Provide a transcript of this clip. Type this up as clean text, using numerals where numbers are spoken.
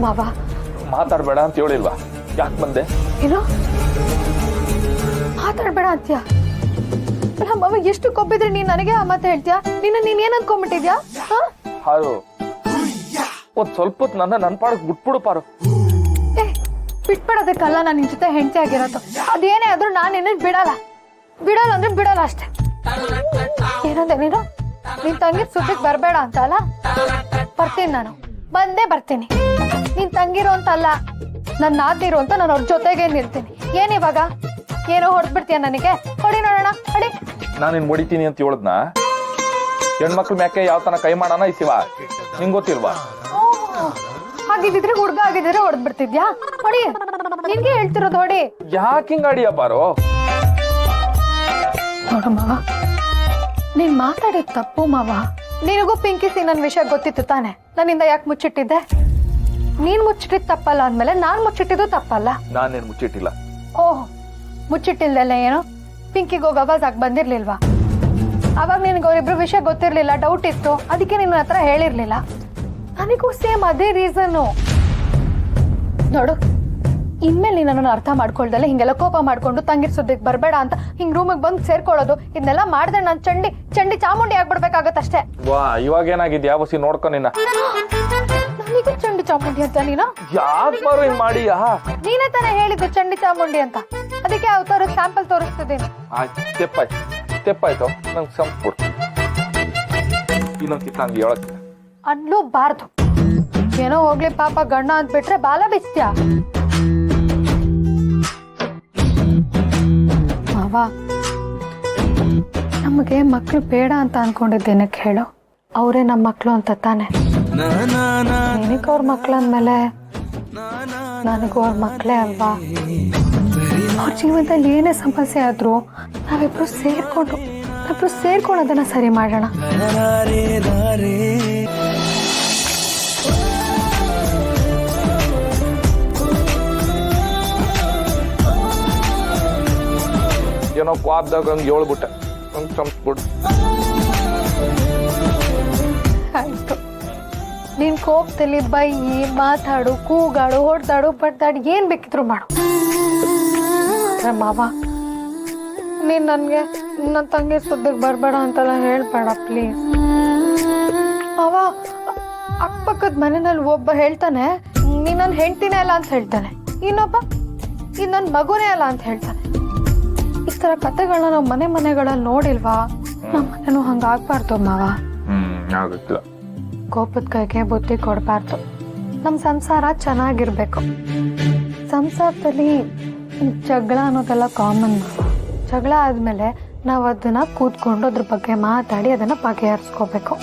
ಮಾವ ಮಾತಾಡ್ಬೇಡ ಅಂತ ಹೇಳಿಲ್ವಾ? ಯಾಕೆ ಬಂದೆ? ಏನು ಮಾತಾಡ್ಬೇಡ ಅಂತ್ಯಾ? ಅಲ್ಲ ಮಾವ, ಎಷ್ಟು ಕೊಬ್ಬಿದ್ರೆ ನೀನ್ ನನಗೆ ಆ ಮಾತು ಹೇಳ್ತೀಯಾ? ನೀನ್ ಏನ್ ಅನ್ಕೊಂಡ್ಬಿಟ್ಟಿದ್ಯಾ? ಹಾರು, ಒಂದ್ ಸ್ವಲ್ಪ ಹೊತ್ತು ನನ್ನ ಪಾಡಕ್ ಬಿಟ್ಬಿಡು ಪಾರು. ಏ ಬಿಟ್ಬಿಡೋದಕ್ಕಲ್ಲ ನಾನು ನಿನ್ ಜೊತೆ ಹೆಂಡತಿ ಆಗಿರೋದು. ಅದೇನೇ ಆದ್ರೂ ನಾನು ನಿನ್ನ ಬಿಡಲ್ಲ ಅಂದ್ರೆ ಬಿಡಲ್ಲ ಅಷ್ಟೇ. ಏನಂದೆ ನೀನು? ನಿನ್ ತಂಗಿ ಸುದ್ದಿಗೆ ಬರ್ಬೇಡ ಅಂತ ಅಲ್ಲ? ಬರ್ತೀನಿ, ನಾನು ಬಂದೇ ಬರ್ತೀನಿ. ನೀನ್ ತಂಗಿರೋ ಅಂತ ಅಲ್ಲ, ನನ್ನ ನಾದಿರೋ ಅಂತ ನಾನು ಅವ್ರ ಜೊತೆಗೆ ನಿಲ್ತೀನಿ. ಏನಿವಾಗ ಏನೋ ಹೊಡೆದ್ಬಿಡ್ತೀಯ ನನಗೆ? ಹೊಡಿ ನೋಡೋಣ, ಹೊಡಿ. ನಾನಿನ್ ಹೊಡಿತೀನಿ ಅಂತ ಹೇಳದ್ನ? ಹೆಣ್ಮಕ್ಳ ಮ್ಯಾಕೆ ಯಾವ ತನ ಕೈ ಮಾಡೋಣ ಇಸಿವ? ನಿಂಗ್ ಗೊತ್ತಿಲ್ವಾ? ಹಾಗಿದ್ರೆ ಹುಡ್ಗ ಆಗಿದ್ರೆ ಹೊಡೆದ್ಬಿಡ್ತಿದ್ಯಾ? ಹೊಡಿ, ನಿನ್ಗೆ ಹೇಳ್ತಿರೋದು ಹೊಡಿ. ಯಾಕೆ ಹಿಂಗ ಅಡಿಯ ಪಾರು? ನೋಡು ಮಾವ, ನೀನ್ ಮಾತಾಡಿದ್ ತಪ್ಪು ಮಾವ. ನಿನಗೂ ಪಿಂಕಿಸಿ ನನ್ನ ವಿಷಯ ಗೊತ್ತಿತ್ತು ತಾನೆ? ನನ್ನಿಂದ ಯಾಕೆ ಮುಚ್ಚಿಟ್ಟಿದ್ದೆ? ನೀನ್ ಮುಚ್ಚಿಟ್ಟಿದ್ ತಪ್ಪಲ್ಲ ಅಂದ್ಮೇಲೆ ನಾನ್ ಮುಚ್ಚಿಟ್ಟಿದ್ದು ತಪ್ಪಲ್ಲ. ನಾನೇನ್ ಮುಚ್ಚಿಟ್ಟಿಲ್ಲ. ಓಹ್, ಮುಚ್ಚಿಟ್ಟಿಲ್ದಲ್ಲ ಏನು? ಪಿಂಕಿಗೆ ಹೋಗಿ ಆವಾಜ್ ಆಗಿ ಬಂದಿರ್ಲಿಲ್ವಾ? ಅವಾಗ ನಿನ್ಗೆ ಅವರಿಬ್ರು ವಿಷಯ ಗೊತ್ತಿರ್ಲಿಲ್ಲ, ಡೌಟ್ ಇತ್ತು, ಅದಕ್ಕೆ ನಿನ್ನ ಹತ್ರ ಹೇಳಿರ್ಲಿಲ್ಲ. ನನಗೂ ಸೇಮ್ ಅದೇ ರೀಸನ್ನು. ನೋಡು, ಇನ್ಮೇಲೆ ನೀನು ನನ್ನನ್ನು ಅರ್ಥ ಮಾಡ್ಕೊಳ್ದಲ್ಲ ಹಿಂಗೆಲ್ಲ ಕೋಪ ಮಾಡ್ಕೊಂಡು ತಂಗಿರ್ ಸುದ್ದಿಗೆ ಬರಬೇಡ ಅಂತ ಹಿಂಗ್ ರೂಮಿಗೆ ಬಂದು ಸೇರ್ಕೊಳ್ಳೋದು, ಇದನ್ನೆಲ್ಲ ಮಾಡಿದ್ರೆ ನಾನು ಚಂಡಿ ಚಾಮುಂಡಿ ಆಗ್ಬಿಡ್ಬೇಕಾಗತ್ತಷ್ಟೇ. ವಾ, ಇವಾಗ ಏನಾಗಿದ್ಯಾ ಬಸಿ? ನೋಡ್ಕೊ ನಿನ್ನ. ನನಗೆ ಚಂಡಿ ಚಾಮುಂಡಿ ಅಂತ ನೀನು ಯಾಕೆ ಮಾರು ಹಿಂಗ್ ಮಾಡಿಯಾ? ನೀನೇ ತಾನೇ ಹೇಳಿದ್ದು ಚಂಡಿ ಚಾಮುಂಡಿ ಅಂತ, ಅದಕ್ಕೆ ಅವತಾರ ಸ್ಯಾಂಪಲ್ ತೋರಿಸ್ತಿದ್ದೀನಿ. ಆಯ್ತು, ತೆಪ್ಪಾಯ್ತು, ನಂಗೆ ಸಂಸ್ಬಿಡು. ಇನ್ನೊಂದು ಕಿತ್ತ ಹಂಗೆ ಹೇಳಕ್ಕೆ ಅನ್ಲೂಬಾರ್ದು. ಏನೋ ಹೋಗ್ಲಿ ಪಾಪ, ಗಣ್ಣ ಅಂದ್ಬಿಟ್ರೆ ಬಾಲ ಬಿಚ್ತ್ಯಾ? ಮಾವ, ನಮಗೆ ಮಕ್ಳು ಬೇಡ ಅಂತ ಅನ್ಕೊಂಡಿದ್ದೇನಕ್ಕೆ ಹೇಳು? ಅವರೇ ನಮ್ಮ ಮಕ್ಳು ಅಂತ ತಾನೆ. ನಿನಗೆ ಅವ್ರ ಮಕ್ಳು ಅಂದ್ಮೇಲೆ ನನಗೂ ಅವ್ರ ಮಕ್ಳೇ ಅಲ್ವಾ? ಅವ್ರ ಜೀವನದಲ್ಲಿ ಏನೇ ಸಮಸ್ಯೆ ಆದ್ರೂ ನಾವಿಬ್ರು ಸೇರ್ಕೊಂಡು ಅದನ್ನ ಸರಿ ಮಾಡೋಣ. ಏನೋ ಕ್ವಾಬ್ದಾಗ ಹಂಗೆ ಹೇಳ್ಬಿಟ್ಟೆ, ಹಂಗೆ ಸಂಸ್ಬಿಡು. ಆಯ್ತು, ನೀನ್ ಕೋಪದಲ್ಲಿ ಬೈಯಿ, ಮಾತಾಡು, ಕೂಗಾಡು, ಹೊಡ್ದಾಡು, ಬಡ್ದಾಡು, ಏನ್ ಬೇಕಿದ್ರು ಮಾಡು. ಮಾವ, ನೀನ್ ನನ್ಗೆ ನನ್ನ ತಂಗಿ ಸುದ್ದಿಗೆ ಬರ್ಬೇಡ ಅಂತೆಲ್ಲ ಹೇಳ್ಬೇಡ ಪ್ಲೀಸ್. ಮಾವ, ಅಕ್ಕಪಕ್ಕದ ಮನೆಯಲ್ಲಿ ಒಬ್ಬ ಹೇಳ್ತಾನೆ ನೀನ್ ನನ್ನ ಹೆಂಡ್ತಿನೇ ಅಲ್ಲ ಅಂತ ಹೇಳ್ತಾನೆ, ಇನ್ನೊಬ್ಬ ಇದು ನನ್ನ ಮಗುನೇ ಅಲ್ಲ ಅಂತ ಹೇಳ್ತಾನೆ. ಈ ತರ ಕತೆಗಳನ್ನ ನಾವು ಮನೆಗಳಲ್ಲಿ ನೋಡಿಲ್ವಾ? ನಮ್ಮ ಮನೇನು ಹಂಗಾಗ್ಬಾರ್ದು ಮಾವ. ಆಗುತ್ತಿಲ್ಲ. ಕೋಪದ ಕೈಗೆ ಬುದ್ಧಿ ಕೊಡ್ಬಾರ್ದು. ನಮ್ಮ ಸಂಸಾರ ಚೆನ್ನಾಗಿರ್ಬೇಕು. ಸಂಸಾರದಲ್ಲಿ ಜಗಳ ಅನ್ನೋದೆಲ್ಲ ಕಾಮನ್. ಜಗಳ ಆದ್ಮೇಲೆ ನಾವು ಅದನ್ನ ಕೂತ್ಕೊಂಡು ಅದ್ರ ಬಗ್ಗೆ ಮಾತಾಡಿ ಅದನ್ನ ಬಗೆಹರಿಸ್ಕೋಬೇಕು.